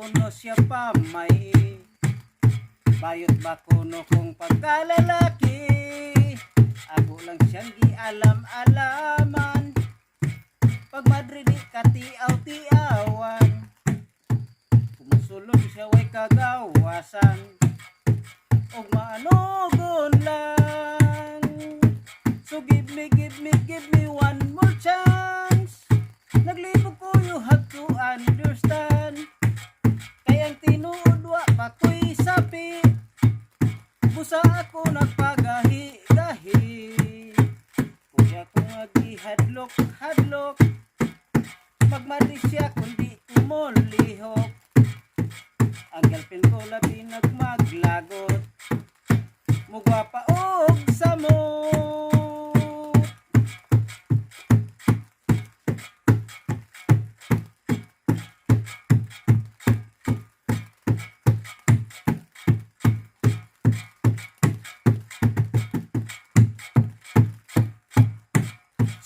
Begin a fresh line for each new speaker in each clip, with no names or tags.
uno siya pa may bayot ba kuno kung pagkalalaki. Ako lang siyang gialam-alaman, pag Madrid katiaw-tiawan, kumusulong siya way kagawasan, og maanugon lang. So give me one more chance. Naglibog ko, you have to understand. Kayang tinuod wa pa ko'y sapi, busa ako nagpagahi-gahi. Kuya ko nagihadlok-hadlok, magmari siya kundi kumulihok. Ang girlfriend ko labi nagmaglagot, mugwa pa og samot.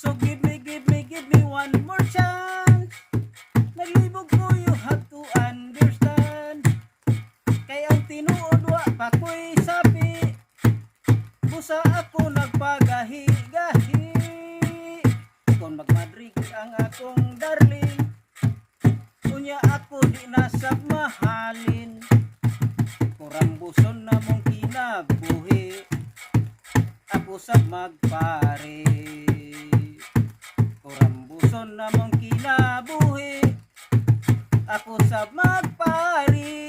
So give me one more chance. Naglibog ko, you have to understand. Kaya ang tinuod wa pa ko'y sapi, busa ako nagpagahi-gahi. Kung magmadrig ang akong darling, unya ako di nasab mahalin. Kurambuson na mong kinabuhi, ako sab magpare. Kurambuson na mong kinabuhi, ako sab magpare.